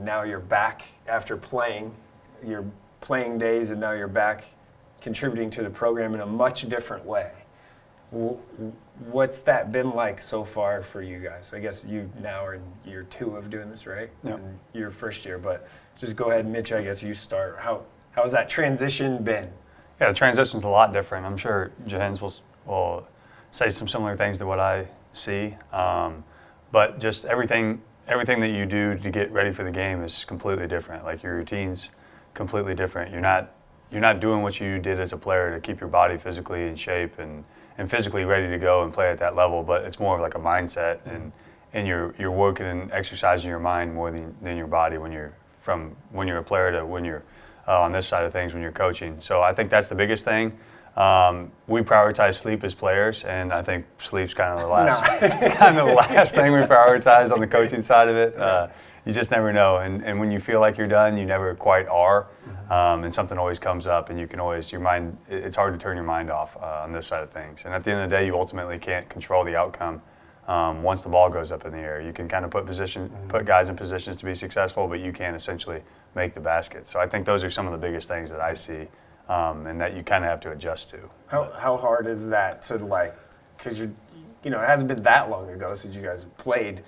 now you're back after playing your playing days, and now you're back contributing to the program in a much different way. What's that been like so far for you guys? I guess you now are in year 2 of doing this, right? Yep. And your first year, but just go ahead, Mitch, I guess you start. How has that transition been? Yeah, the transition's a lot different. I'm sure Jahenns will say some similar things to what I see, but just everything that you do to get ready for the game is completely different. Like your routine's completely different. You're not doing what you did as a player to keep your body physically in shape and physically ready to go and play at that level, but it's more of like a mindset, and you're working and exercising your mind more than your body when you're a player to when you're on this side of things when you're coaching. So I think that's the biggest thing. We prioritize sleep as players, and I think sleep's kind of the last thing we prioritize on the coaching side of it. You just never know, and when you feel like you're done, you never quite are, and something always comes up, and you can always it's hard to turn your mind off on this side of things. And at the end of the day, you ultimately can't control the outcome once the ball goes up in the air. You can kind of put guys in positions to be successful, but you can't essentially make the basket. So I think those are some of the biggest things that I see, and that you kind of have to adjust to. How hard is that to because it hasn't been that long ago since you guys played,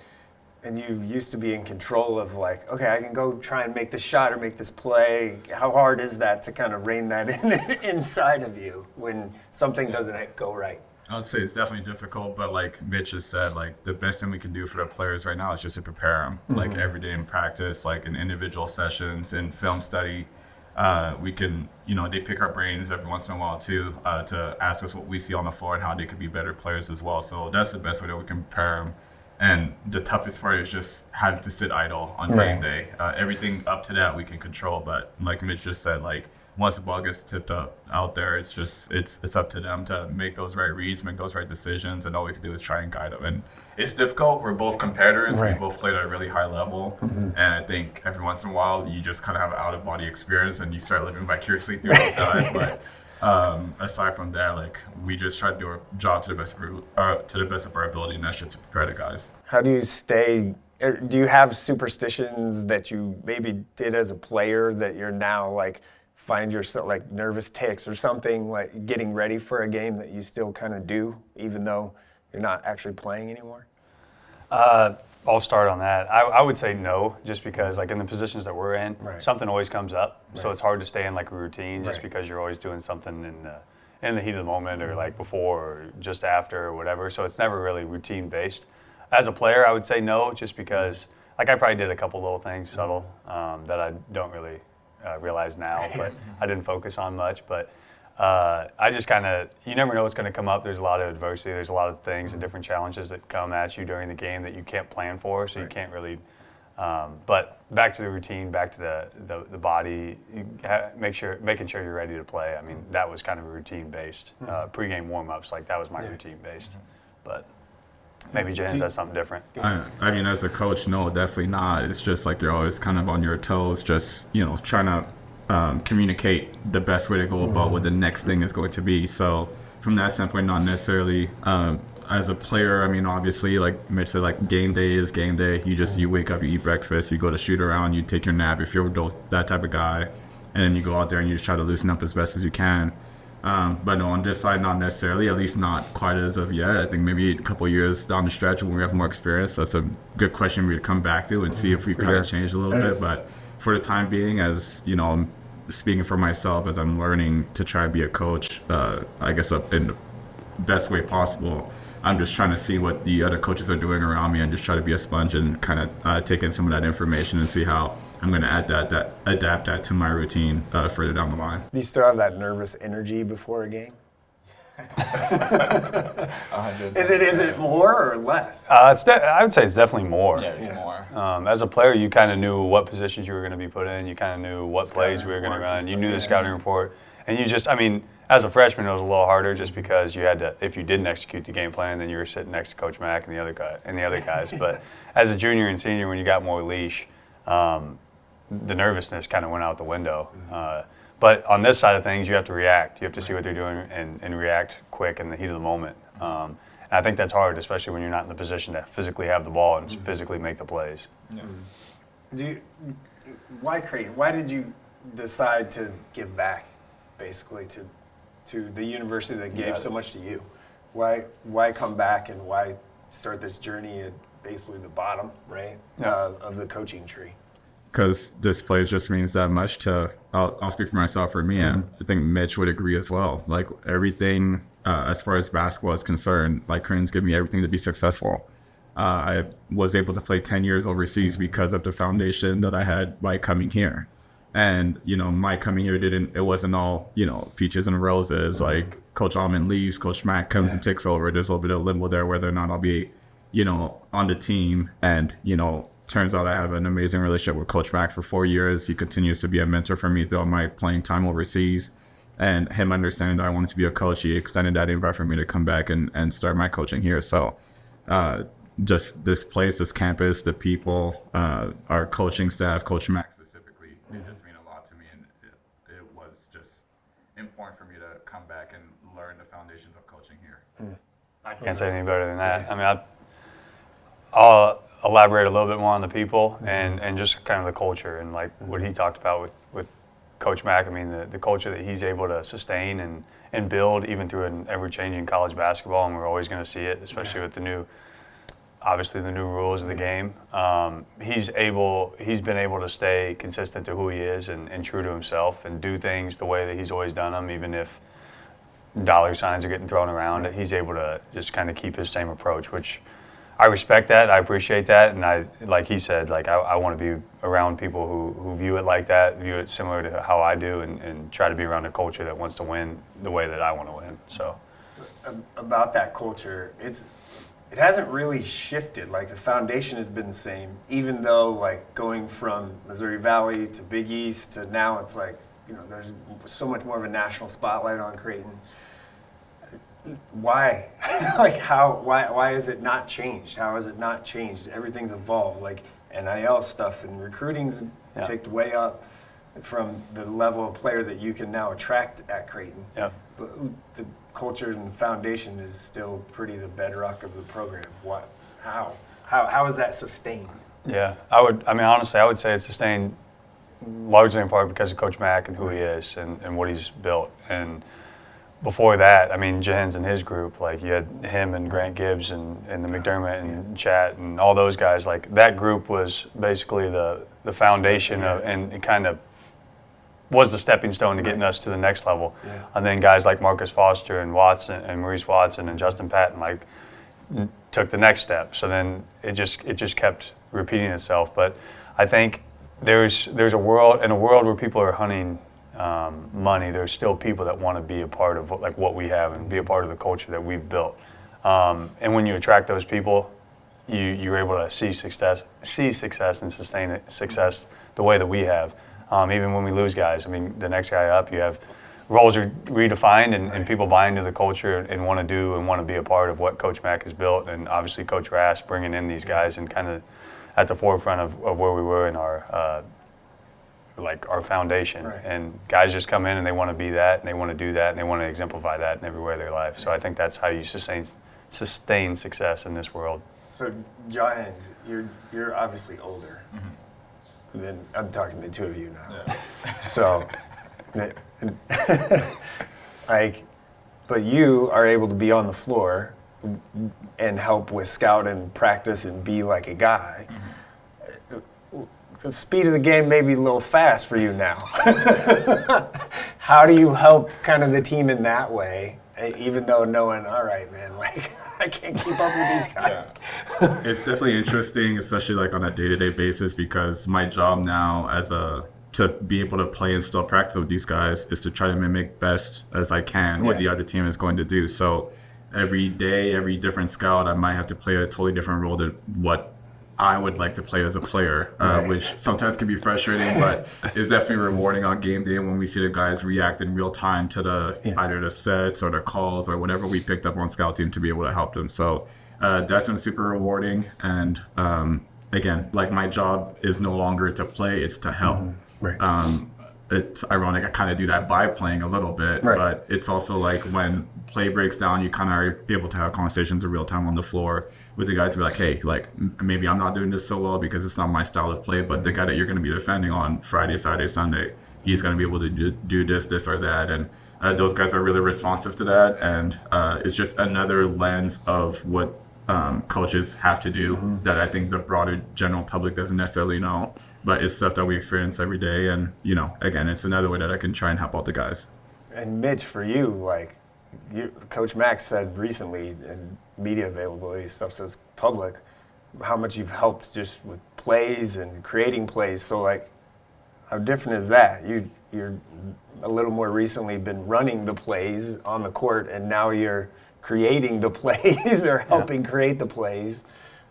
and you used to be in control of okay, I can go try and make this shot or make this play. How hard is that to kind of rein that in inside of you when something doesn't go right? I would say it's definitely difficult, but like Mitch has said, the best thing we can do for the players right now is just to prepare them, every day in practice, in individual sessions, in film study. We can, they pick our brains every once in a while too, to ask us what we see on the floor and how they could be better players as well. So that's the best way that we can prepare them. And the toughest part is just having to sit idle on game day. Everything up to that we can control, but like Mitch just said, once the ball gets tipped up out there, it's up to them to make those right reads, make those right decisions, and all we can do is try and guide them. And it's difficult. We're both competitors. Right. We both played at a really high level, and I think every once in a while you just kind of have an out-of-body experience and you start living vicariously through those guys. But aside from that, we just try to do our job to the best of our ability, and that's just to prepare the guys. How do you stay? Do you have superstitions that you maybe did as a player that you're now find yourself nervous tics or something getting ready for a game that you still kind of do even though you're not actually playing anymore? I'll start on that. I would say no, just because in the positions that we're in, something always comes up. Right. So it's hard to stay in a routine just because you're always doing something in the heat of the moment or before or just after or whatever. So it's never really routine based. As a player, I would say no, just because I probably did a couple little things subtle that I don't really realize now, but I didn't focus on much. But I just you never know what's going to come up. There's a lot of adversity. There's a lot of things and different challenges that come at you during the game that you can't plan for, so you can't really. But back to the routine, back to the body, making sure you're ready to play. I mean, that was kind of a routine-based. Pre-game warm-ups, that was my routine-based. But maybe Jahenns has something different. I mean, as a coach, no, definitely not. It's just you're always kind of on your toes, just, trying to communicate the best way to go about what the next thing is going to be. So from that standpoint, not necessarily. As a player, I mean, obviously, like Mitch said, game day is game day. You wake up, you eat breakfast, you go to shoot around, you take your nap if you're that type of guy, and then you go out there and you just try to loosen up as best as you can. But no, on this side, not necessarily, at least not quite as of yet. I think maybe a couple of years down the stretch when we have more experience, that's a good question we to come back to and see if we kind of change a little bit. But for the time being, as I'm speaking for myself, as I'm learning to try and be a coach, I guess in the best way possible, I'm just trying to see what the other coaches are doing around me and just try to be a sponge and kind of take in some of that information and see how I'm going to adapt that to my routine further down the line. Do you still have that nervous energy before a game? Is it more or less? I would say it's definitely more. Yeah, it's more. As a player, you kind of knew what positions you were going to be put in. You kind of knew what plays we were going to run. You knew the scouting report. And you just, as a freshman, it was a little harder just because you had to, if you didn't execute the game plan, then you were sitting next to Coach Mack and the other guys. But as a junior and senior, when you got more leash, the nervousness kind of went out the window. But on this side of things, you have to react. You have to see what they're doing and react quick in the heat of the moment. And I think that's hard, especially when you're not in the position to physically have the ball and physically make the plays. Yeah. Why Creighton? Why did you decide to give back, basically, to the university that gave so much to you? Why come back and why start this journey at basically the bottom, right, of the coaching tree? Because this place just means that much to, I'll speak for myself, for me, and I think Mitch would agree as well. Like, everything as far as basketball is concerned, like, Creighton's given me everything to be successful. I was able to play 10 years overseas because of the foundation that I had by coming here. And, my coming here it wasn't all, peaches and roses. Like, Coach Allman leaves, Coach Mack comes and takes over. There's a little bit of limbo there whether or not I'll be, on the team. And, turns out I have an amazing relationship with Coach Mack for 4 years. He continues to be a mentor for me throughout my playing time overseas. And him understanding that I wanted to be a coach, he extended that invite for me to come back and start my coaching here. So just this place, this campus, the people, our coaching staff, Coach Mack specifically, it just mean a lot to me. And it was just important for me to come back and learn the foundations of coaching here. I can't say any better than that. I mean, I'll elaborate a little bit more on the people and just kind of the culture and like what he talked about with Coach Mack. I mean, the culture that he's able to sustain and build even through an ever-changing college basketball, and we're always going to see it, especially with the new rules of the game. He's been able to stay consistent to who he is and true to himself and do things the way that he's always done them, even if dollar signs are getting thrown around. He's able to just kind of keep his same approach, which I respect that. I appreciate that. And I, like he said, like I want to be around people who view it like that, view it similar to how I do, and try to be around a culture that wants to win the way that I want to win. So about that culture, it hasn't really shifted. Like, the foundation has been the same, even though, like, going from Missouri Valley to Big East to now, it's like, there's so much more of a national spotlight on Creighton. Why? Like, why has it not changed? How has it not changed? Everything's evolved. Like, NIL stuff and recruiting's ticked way up from the level of player that you can now attract at Creighton. Yeah. But the culture and the foundation is still pretty the bedrock of the program. What? How is that sustained? Yeah, honestly, I would say it's sustained largely in part because of Coach Mack and who he is and what he's built. And before that, I mean, Jahenns and his group, like, you had him and Grant Gibbs and the McDermott and Chat and all those guys. Like, that group was basically the foundation of, and it kind of was the stepping stone to getting us to the next level. Yeah. And then guys like Marcus Foster and Watson and Maurice Watson and Justin Patton, like, took the next step. So then it just kept repeating itself. But I think there's a world, in a world where people are hunting money, there's still people that want to be a part of what we have and be a part of the culture that we've built. And when you attract those people, you're able to see success and sustain success the way that we have. Even when we lose guys, I mean, the next guy up, you have roles are redefined and people buy into the culture and want to do and want to be a part of what Coach Mack has built. And obviously Coach Rass bringing in these guys and kind of at the forefront of where we were in our foundation. Right. And guys just come in and they want to be that and they want to do that and they want to exemplify that in every way of their life. So I think that's how you sustain success in this world. So Jahenns, you're obviously older. Mm-hmm. Then I'm talking to the two of you now. Yeah. So but you are able to be on the floor and help with scout and practice and be like a guy. Mm-hmm. The speed of the game may be a little fast for you now. How do you help kind of the team in that way, even though knowing, all right, man, like, I can't keep up with these guys? Yeah. It's definitely interesting, especially like on a day-to-day basis, because my job now to be able to play and still practice with these guys is to try to mimic best as I can what the other team is going to do. So every day, every different scout, I might have to play a totally different role than what I would like to play as a player, which sometimes can be frustrating, but it's definitely rewarding on game day when we see the guys react in real time to either the sets or the calls or whatever we picked up on scout team to be able to help them. So that's been super rewarding. And again, like, my job is no longer to play, it's to help. Mm-hmm. Right. it's ironic. I kind of do that by playing a little bit, Right. but it's also like when play breaks down, you kind of are able to have conversations in real time on the floor with the guys. Be like, hey, like maybe I'm not doing this so well because it's not my style of play, but the guy that you're going to be defending on Friday, Saturday, Sunday, he's going to be able to do this or that, and those guys are really responsive to that, and it's just another lens of what coaches have to do that I think the broader general public doesn't necessarily know. But it's stuff that we experience every day, and again, it's another way that I can try and help out the guys. And Mitch, for you, like Coach Max said recently, in media availability stuff, so it's public, how much you've helped just with plays and creating plays. So like, how different is that? You're a little more recently been running the plays on the court, and now you're creating the plays or helping create the plays.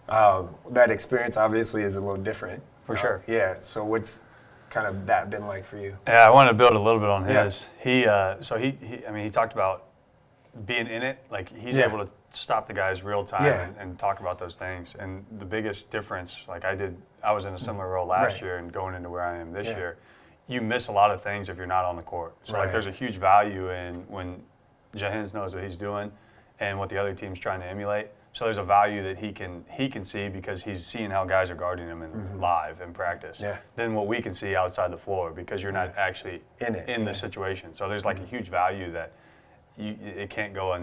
That experience obviously is a little different. For sure. Yeah. So what's kind of that been like for you? Yeah, I want to build a little bit on his. Yeah. He talked about being in it. Like he's able to stop the guys real time and talk about those things. And the biggest difference, like I was in a similar role last year, and going into where I am this year, you miss a lot of things if you're not on the court. So like there's a huge value in when Jahenns knows what he's doing and what the other team's trying to emulate. So there's a value that he can see because he's seeing how guys are guarding him in live in practice. Yeah. Than what we can see outside the floor because you're not actually in the situation. So there's like a huge value that it can't go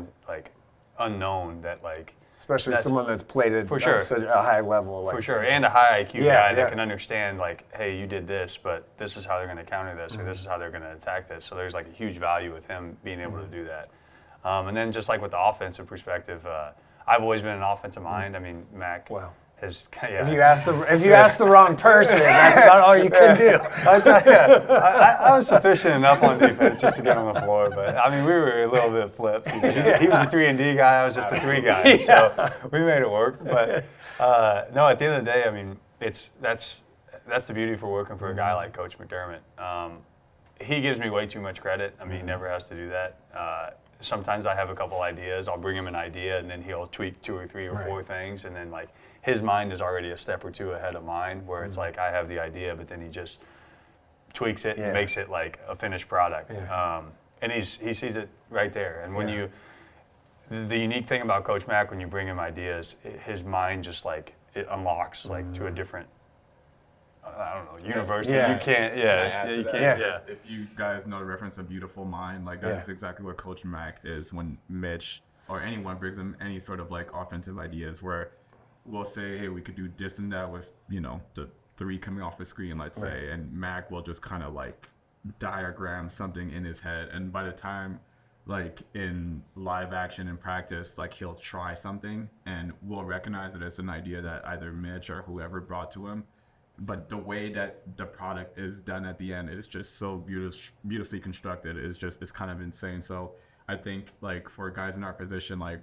unknown that like. Especially someone that's played at such a high level. Like, for sure, and a high IQ guy that can understand like, hey, you did this, but this is how they're going to counter this, or this is how they're going to attack this. So there's like a huge value with him being able to do that. And then just like with the offensive perspective, I've always been an offensive mind. I mean, Mac has. Yeah. If you ask the wrong person, that's about all you can do. I was sufficient enough on defense just to get on the floor, but I mean, we were a little bit flipped. He was the 3-and-D guy. I was just the 3 guy, so we made it work. But no, at the end of the day, I mean, that's the beauty for working for a guy like Coach McDermott. He gives me way too much credit. I mean, he never has to do that. Sometimes I have a couple ideas. I'll bring him an idea, and then he'll tweak 2 or 3 or 4 things, and then like his mind is already a step or 2 ahead of mine. Where it's like I have the idea, but then he just tweaks it and makes it like a finished product. Yeah. And he sees it right there. And when the unique thing about Coach Mack, when you bring him ideas, his mind just like it unlocks like to a different. I don't know, universe. Yeah. You can't. You can't. Yeah. If you guys know the reference of Beautiful Mind, like that's exactly what Coach Mack is when Mitch or anyone brings him any sort of like offensive ideas where we'll say, hey, we could do this and that with the 3 coming off the screen, let's say, and Mac will just kind of like diagram something in his head, and by the time like in live action in practice, like he'll try something and we'll recognize it as an idea that either Mitch or whoever brought to him. But the way that the product is done at the end is just so beautifully constructed. It's kind of insane. So I think like for guys in our position, like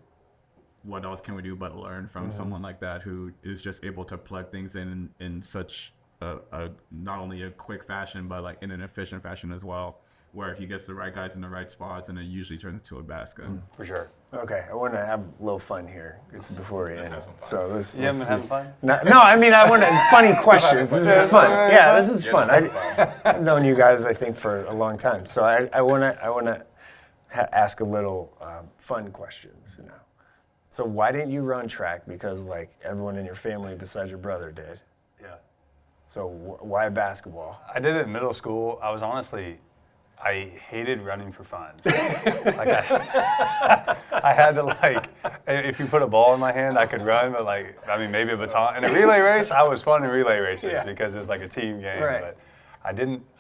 what else can we do but learn from someone like that who is just able to plug things in such a not only a quick fashion but like in an efficient fashion as well, where he gets the right guys in the right spots and it usually turns into a basket. For sure. Okay, I want to have a little fun here before we end. So this. You haven't having fun? No, I mean I want funny questions. This is fun. Yeah, this is fun. I've known you guys I think for a long time, so I want to ask a little fun questions. So why didn't you run track? Because like everyone in your family besides your brother did. Yeah. So why basketball? I did it in middle school. I hated running for fun. Like I had to like, if you put a ball in my hand, I could run, but like, I mean, maybe a baton. In a relay race, I was fun in relay races because it was like a team game. Right. But I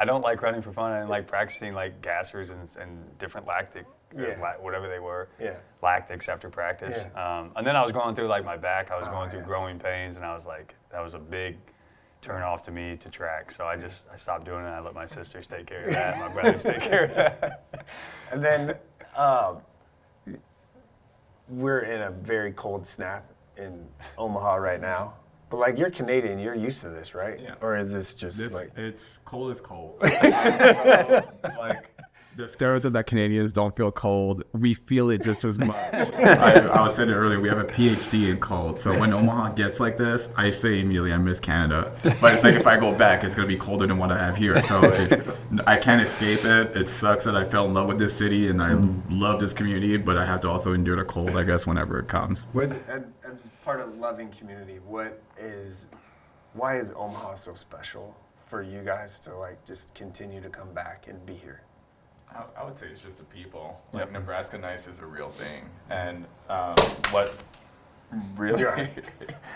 don't like running for fun. I didn't like practicing like gassers and different lactic, whatever they were, lactics after practice. Yeah. And then I was going through like my back. I was going through growing pains, and I was like, that was a big turn off to me to track. So I stopped doing it. I let my sisters take care of that. My brothers take care of that. And then we're in a very cold snap in Omaha right now. But like you're Canadian, you're used to this, right? Yeah. Or is this just It's cold as cold. Like The stereotype that Canadians don't feel cold, we feel it just as much. I was saying it earlier, we have a PhD in cold. So when Omaha gets like this, I say immediately I miss Canada. But it's like if I go back, it's going to be colder than what I have here. So I can't escape it. It sucks that I fell in love with this city and I love this community, but I have to also endure the cold, I guess, whenever it comes. As part of loving community, why is Omaha so special for you guys to like just continue to come back and be here? I would say it's just the people. Like Nebraska nice is a real thing, and what really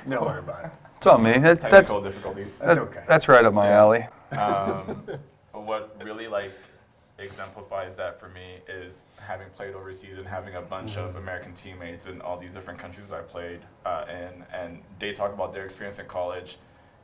No worry about it. It's on me. technical difficulties. That's okay. That's right up my alley. What really like exemplifies that for me is having played overseas and having a bunch of American teammates in all these different countries that I played in, and they talk about their experience in college,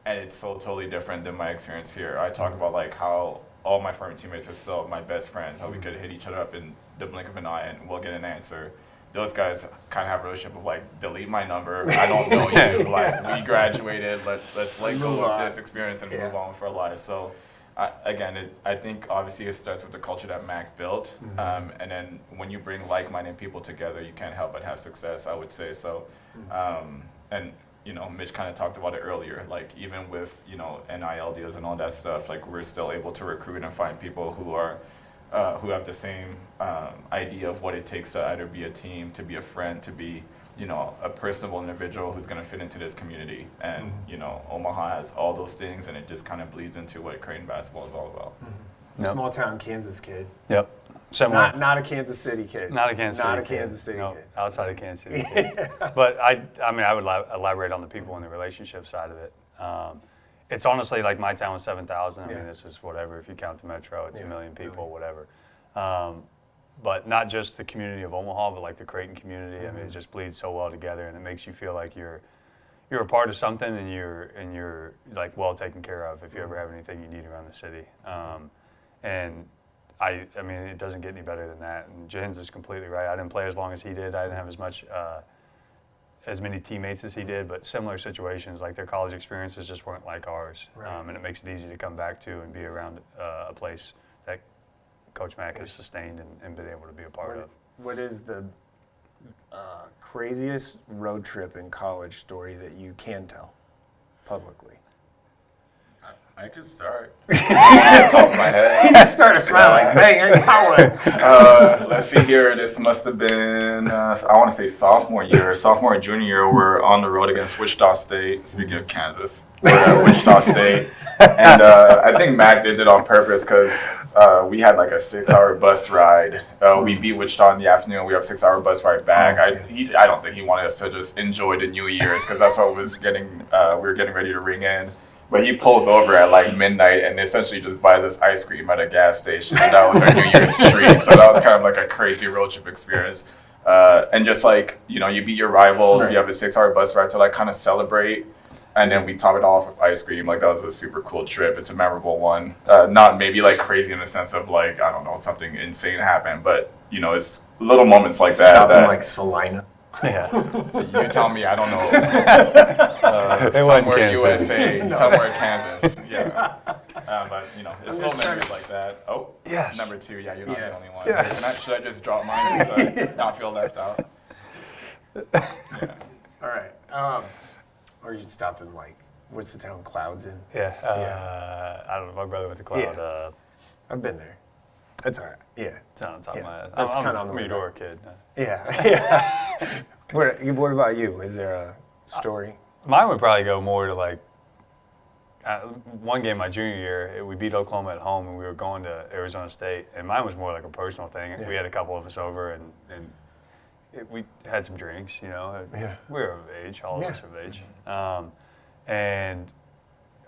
and it's so totally different than my experience here. I talk about like how all my former teammates are still my best friends, how we could hit each other up in the blink of an eye and we'll get an answer. Those guys kind of have a relationship of like, delete my number, I don't know you, like we graduated, let's let go of this experience and move on with our lives. So I think obviously it starts with the culture that Mac built, and then when you bring like-minded people together, you can't help but have success, I would say. So, and you know, Mitch kind of talked about it earlier, like even with, you know, NIL deals and all that stuff, like we're still able to recruit and find people who are, who have the same idea of what it takes to either be a team, to be a friend, to be, you know, a personable individual who's going to fit into this community. And, you know, Omaha has all those things, and it just kind of bleeds into what Creighton basketball is all about. Small town Kansas kid. Yep. Similar. Not a Kansas City kid. Not a Kansas City Not a kid. Kansas City No, kid. outside of Kansas City kid. But I mean, I would elaborate on the people and the relationship side of it. It's honestly like my town was 7,000. I mean, this is whatever. If you count the metro, it's a million people, whatever. But not just the community of Omaha, but like the Creighton community. I mean, it just bleeds so well together, and it makes you feel like you're a part of something, and you're like well taken care of if you ever have anything you need around the city. And I mean, it doesn't get any better than that. And Jahenns is completely right. I didn't play as long as he did. I didn't have as many teammates as he did, but similar situations, like their college experiences just weren't like ours. Right. And it makes it easy to come back to and be around a place that Coach Mack has sustained and been able to be a part of. What is the craziest road trip in college story that you can tell publicly? I could start. Off my head. He just started smiling. Bang, I got one. Let's see here. This must have been, I want to say sophomore and junior year. We're on the road against Wichita State. Speaking of Kansas, we're at Wichita State. And I think Mac did it on purpose because we had like a 6-hour bus ride. We beat Wichita in the afternoon. We have a 6-hour bus ride back. I don't think he wanted us to just enjoy the New Year's because that's what was we were getting ready to ring in. But he pulls over at like midnight and essentially just buys us ice cream at a gas station. And that was our New Year's treat. So that was kind of like a crazy road trip experience. And just like, you know, you beat your rivals, right. You have a 6-hour bus ride to like kind of celebrate. And then we top it off with ice cream. Like that was a super cool trip. It's a memorable one. Not maybe like crazy in the sense of like, I don't know, something insane happened. But, you know, it's little moments like that. Stop in like Salina. Yeah. You tell me, I don't know. Somewhere USA, somewhere Kansas. Yeah. But, you know, it's little memories like that. Oh, yes. Number 2. Yeah, you're not the only one. Yes. Should I just drop mine to not feel left out? Yeah. All right. Or you stop in like, what's the town Clouds in? Yeah. I don't know. My brother went to Cloud. Yeah. I've been there. It's all right. Yeah. It's on top of my head. That's I'm kind of on the Medora kid. Yeah. What about you? Is there a story? Mine would probably go more to like one game my junior year. We beat Oklahoma at home, and we were going to Arizona State. And mine was more like a personal thing. Yeah. We had a couple of us over, and we had some drinks. You know, we were of age. All of us are of age. And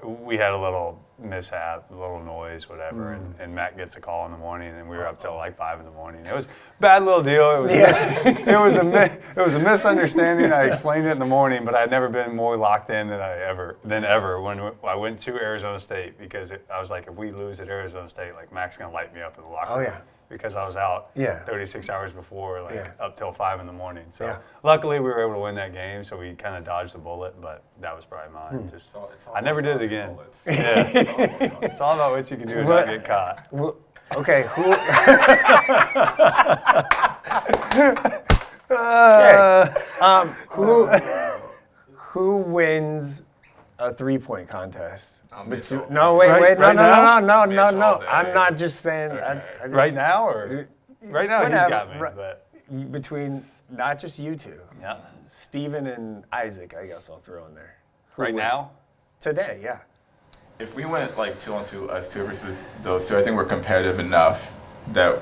we had a little mishap, a little noise, whatever, and Matt gets a call in the morning, and we were up till like 5 in the morning. It was a bad little deal. It was it was a misunderstanding. I explained it in the morning, but I'd never been more locked in than ever when I went to Arizona State, because I was like, if we lose at Arizona State, like Mac's gonna light me up in the locker room. Because I was out 36 hours before, up till 5 in the morning. So luckily we were able to win that game, so we kind of dodged the bullet, but that was probably mine. I never did it again. Yeah. It's all about what you can do and not get caught. Okay, who wins a 3-point contest? Mitch No, wait, Right no. Mitch all day. I'm not just saying. Okay. Right now, or right now Whatever, he's got me. right. But Between not just you two, yeah, Steven and Isaac, I guess I'll throw in there. Who right win? now. Today, yeah. If we went like 2-on-2, us two versus those two, I think we're competitive enough that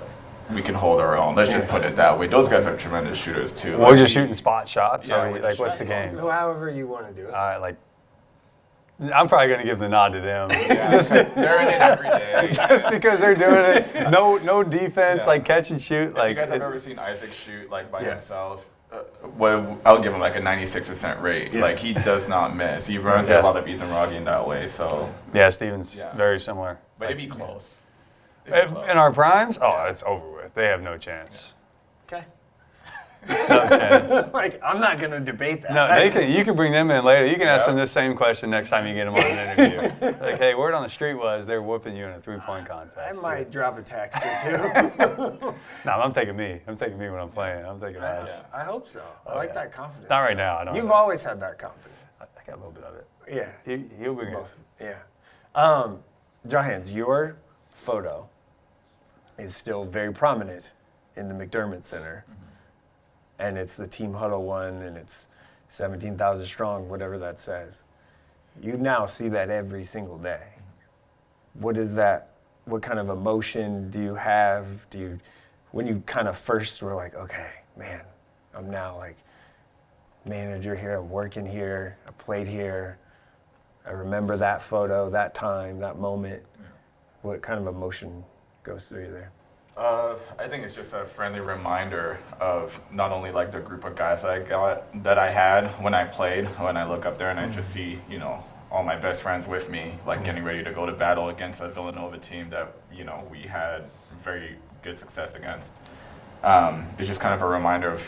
we can hold our own. Let's just put it that way. Those guys are tremendous shooters too. We're just shooting spot shots. Yeah, Yeah, we're like just what's the shooting game? So however you want to do it. Like, I'm probably gonna give the nod to them. They're in it every day. Just because they're doing it, no defense, Yeah. like catch and shoot. If Like you guys have it- ever seen Isaac shoot like by Yes. himself, I'll give him like a 96% rate. Yeah. Like he does not miss. He runs Yeah. a lot of Ethan Rogge in that way. So, yeah, Steven's Yeah. very similar. but it'd be close. It'd be close. In our primes, Yeah. it's over with. They have no chance. Okay. No chance. Like, I'm not going to debate that. No, they can. You can bring them in later. You can ask Yeah. them this same question next time you get them on an interview. Like, hey, word on the street was they're whooping you in a 3-point contest. I might drop a text or two. No, I'm taking me. I'm taking me when I'm playing. I'm taking us. I hope so. I like that confidence. Not right now. I don't. You've have always had that confidence. that. I got a little bit of it. Yeah. He'll bring it. Both. Yeah. Jahenns, your photo is still very prominent in the McDermott Center. And it's the team huddle one, and it's 17,000 strong, whatever that says. You now see that every single day. What is that? What kind of emotion do you have? When you kind of first were like, okay, man, I'm now like manager here, I'm working here, I played here, I remember that photo, that time, that moment. What kind of emotion goes through you there? I think it's just a friendly reminder of not only like the group of guys that I had when I played. When I look up there and I just see, all my best friends with me, like getting ready to go to battle against a Villanova team that we had very good success against. It's just kind of a reminder of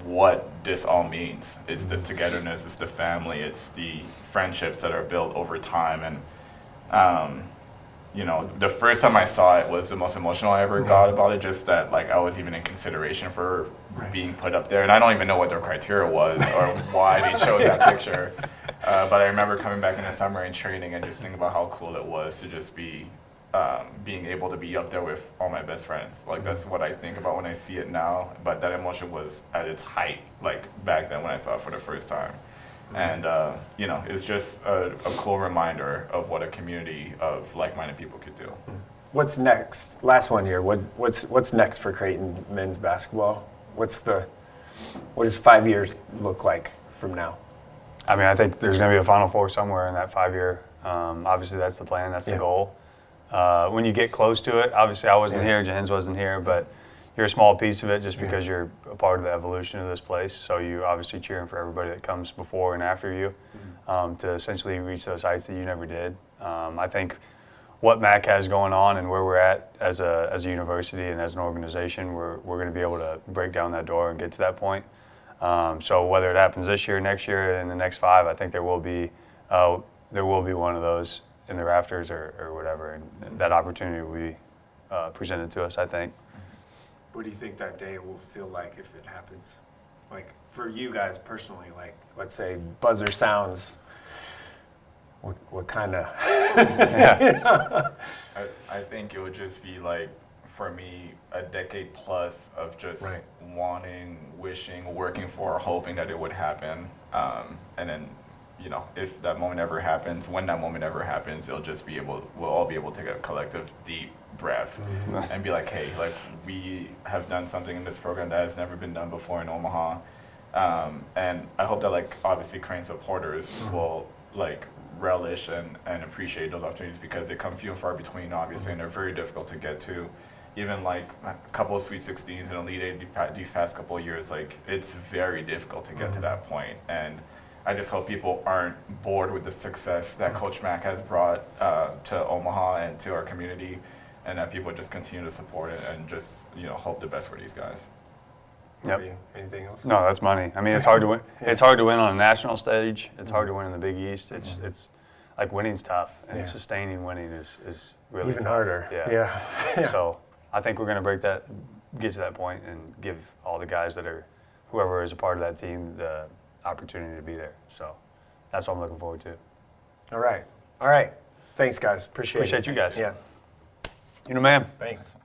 what this all means. It's the togetherness, it's the family, it's the friendships that are built over time, and the first time I saw it was the most emotional I ever got about it, just that like I was even in consideration for being put up there. And I don't even know what their criteria was or why they chose that picture. But I remember coming back in the summer and training and just thinking about how cool it was to just be being able to be up there with all my best friends. Like that's what I think about when I see it now. But that emotion was at its height, like back then when I saw it for the first time. And it's just a cool reminder of what a community of like-minded people could do. What's next? Last one here. What's next for Creighton men's basketball? What does 5 years look like from now? I mean, I think there's going to be a Final Four somewhere in that 5-year. Obviously, that's the plan. That's the goal. When you get close to it, obviously I wasn't here, Jahenns wasn't here, but you're a small piece of it just because you're a part of the evolution of this place. So you obviously cheering for everybody that comes before and after you to essentially reach those heights that you never did. I think what MAC has going on and where we're at as a university and as an organization, we're going to be able to break down that door and get to that point. So whether it happens this year, next year, in the next 5, I think there will be one of those in the rafters or whatever, and that opportunity will be presented to us, I think. What do you think that day will feel like if it happens? Like for you guys personally, like let's say buzzer sounds. What kind of? I think it would just be like, for me, a decade plus of just wanting, wishing, working for, hoping that it would happen. And then, if that moment ever happens, when that moment ever happens, we'll all be able to take a collective deep breath and be like, hey, like we have done something in this program that has never been done before in Omaha. And I hope that like obviously Creighton supporters will like relish and appreciate those opportunities because they come few and far between obviously and they're very difficult to get to. Even like a couple of Sweet 16s and Elite Eight these past couple of years, like it's very difficult to get to that point. And I just hope people aren't bored with the success that Coach Mack has brought to Omaha and to our community, and that people just continue to support it and just hope the best for these guys. Yep. Anything else? No, that's money. I mean, it's hard to win. It's hard to win on a national stage. It's hard to win in the Big East. It's like winning's tough, and Yeah. sustaining winning is really Even tough. harder. Yeah. Yeah. So I think we're going to get to that point and give all the guys whoever is a part of that team, the opportunity to be there. So that's what I'm looking forward to. All right. Thanks, guys. Appreciate Appreciate you guys. Yeah. You know, man. Thanks.